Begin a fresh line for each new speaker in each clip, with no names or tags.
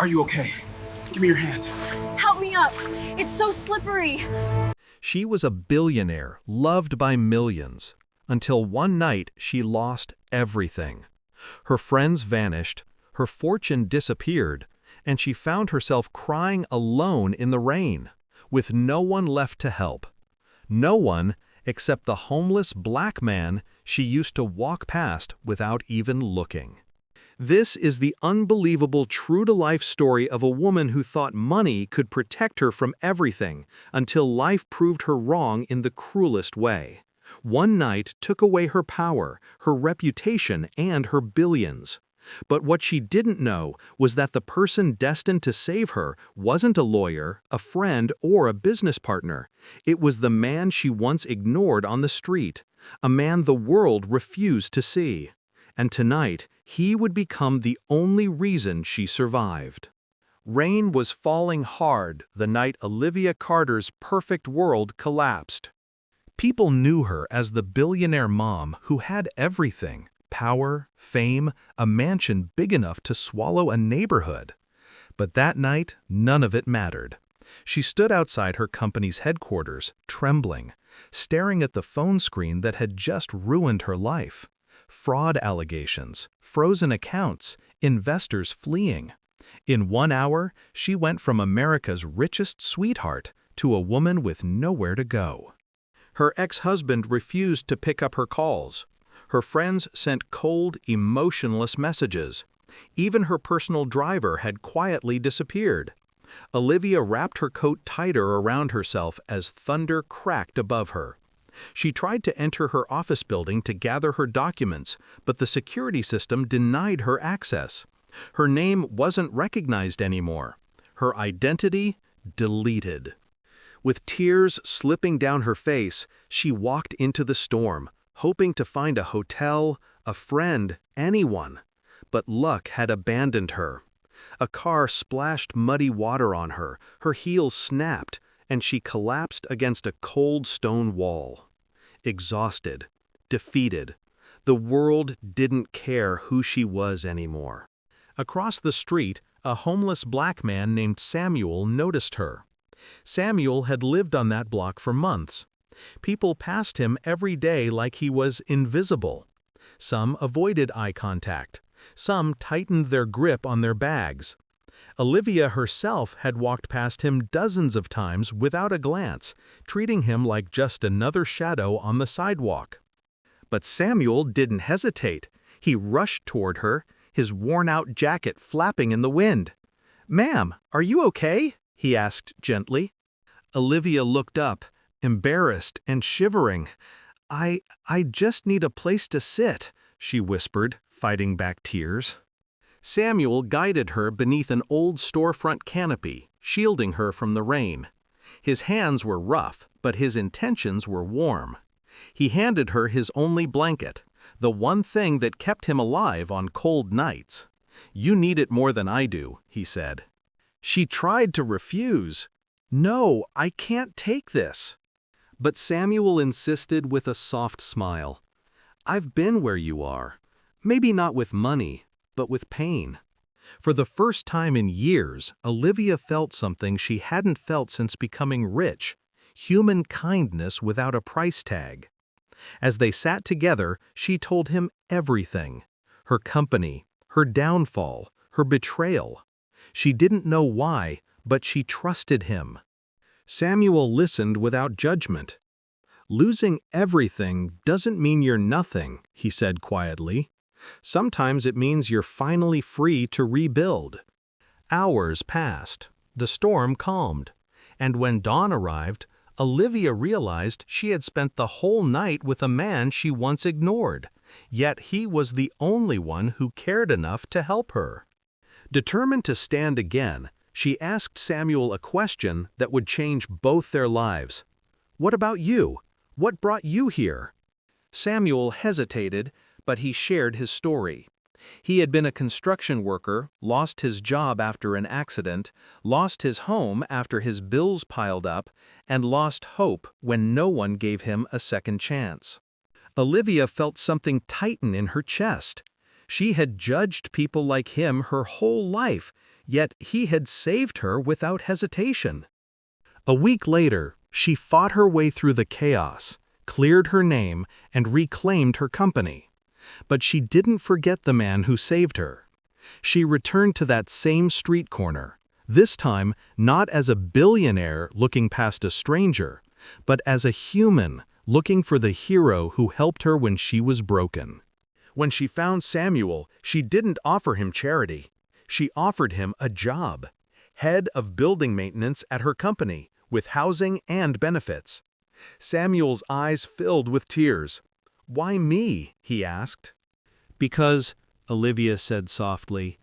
Are you okay? Give me your hand.
Help me up. It's so slippery.
She was a billionaire, loved by millions, until one night she lost everything. Her friends vanished, her fortune disappeared, and she found herself crying alone in the rain, with no one left to help. No one except the homeless black man she used to walk past without even looking. This is the unbelievable true-to-life story of a woman who thought money could protect her from everything until life proved her wrong in the cruelest way. One night took away her power, her reputation, and her billions. But what she didn't know was that the person destined to save her wasn't a lawyer, a friend, or a business partner. It was the man she once ignored on the street, a man the world refused to see. And tonight, he would become the only reason she survived. Rain was falling hard the night Olivia Carter's perfect world collapsed. People knew her as the billionaire mom who had everything: power, fame, a mansion big enough to swallow a neighborhood. But that night, none of it mattered. She stood outside her company's headquarters, trembling, staring at the phone screen that had just ruined her life. Fraud allegations, frozen accounts, investors fleeing. In 1 hour, she went from America's richest sweetheart to a woman with nowhere to go. Her ex-husband refused to pick up her calls. Her friends sent cold, emotionless messages. Even her personal driver had quietly disappeared. Olivia wrapped her coat tighter around herself as thunder cracked above her. She tried to enter her office building to gather her documents, but the security system denied her access. Her name wasn't recognized anymore. Her identity deleted. With tears slipping down her face, she walked into the storm, hoping to find a hotel, a friend, anyone. But luck had abandoned her. A car splashed muddy water on her, her heels snapped, and she collapsed against a cold stone wall. Exhausted, defeated, the world didn't care who she was anymore. Across the street, a homeless black man named Samuel noticed her. Samuel had lived on that block for months. People passed him every day like he was invisible. Some avoided eye contact. Some tightened their grip on their bags. Olivia herself had walked past him dozens of times without a glance, treating him like just another shadow on the sidewalk. But Samuel didn't hesitate. He rushed toward her, his worn-out jacket flapping in the wind. "Ma'am, are you okay?" he asked gently. Olivia looked up, embarrassed and shivering. I just need a place to sit," she whispered, fighting back tears. Samuel guided her beneath an old storefront canopy, shielding her from the rain. His hands were rough, but his intentions were warm. He handed her his only blanket, the one thing that kept him alive on cold nights. "You need it more than I do," he said. She tried to refuse. "No, I can't take this." But Samuel insisted with a soft smile. "I've been where you are. Maybe not with money, but with pain." For the first time in years, Olivia felt something she hadn't felt since becoming rich: human kindness without a price tag. As they sat together, she told him everything: her company, her downfall, her betrayal. She didn't know why, but she trusted him. Samuel listened without judgment. "Losing everything doesn't mean you're nothing," he said quietly. "Sometimes it means you're finally free to rebuild." Hours passed. The storm calmed. And when dawn arrived, Olivia realized she had spent the whole night with a man she once ignored, yet he was the only one who cared enough to help her. Determined to stand again, she asked Samuel a question that would change both their lives. "What about you? What brought you here?" Samuel hesitated, but he shared his story. He had been a construction worker, lost his job after an accident, lost his home after his bills piled up, and lost hope when no one gave him a second chance. Olivia felt something tighten in her chest. She had judged people like him her whole life, yet he had saved her without hesitation. A week later, she fought her way through the chaos, cleared her name, and reclaimed her company. But she didn't forget the man who saved her. She returned to that same street corner, this time not as a billionaire looking past a stranger, but as a human looking for the hero who helped her when she was broken. When she found Samuel, she didn't offer him charity. She offered him a job, head of building maintenance at her company, with housing and benefits. Samuel's eyes filled with tears. "Why me?" he asked. "Because," Olivia said softly,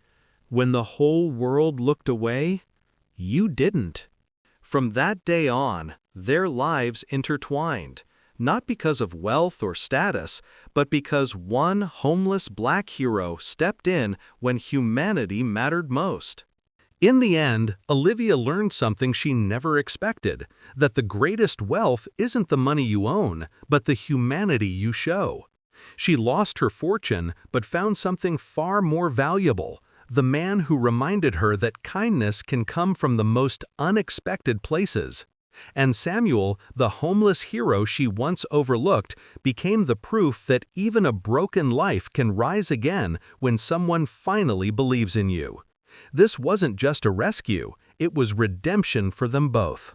"when the whole world looked away, you didn't." From that day on, their lives intertwined, not because of wealth or status, but because one homeless black hero stepped in when humanity mattered most. In the end, Olivia learned something she never expected, that the greatest wealth isn't the money you own, but the humanity you show. She lost her fortune, but found something far more valuable, the man who reminded her that kindness can come from the most unexpected places. And Samuel, the homeless hero she once overlooked, became the proof that even a broken life can rise again when someone finally believes in you. This wasn't just a rescue, it was redemption for them both.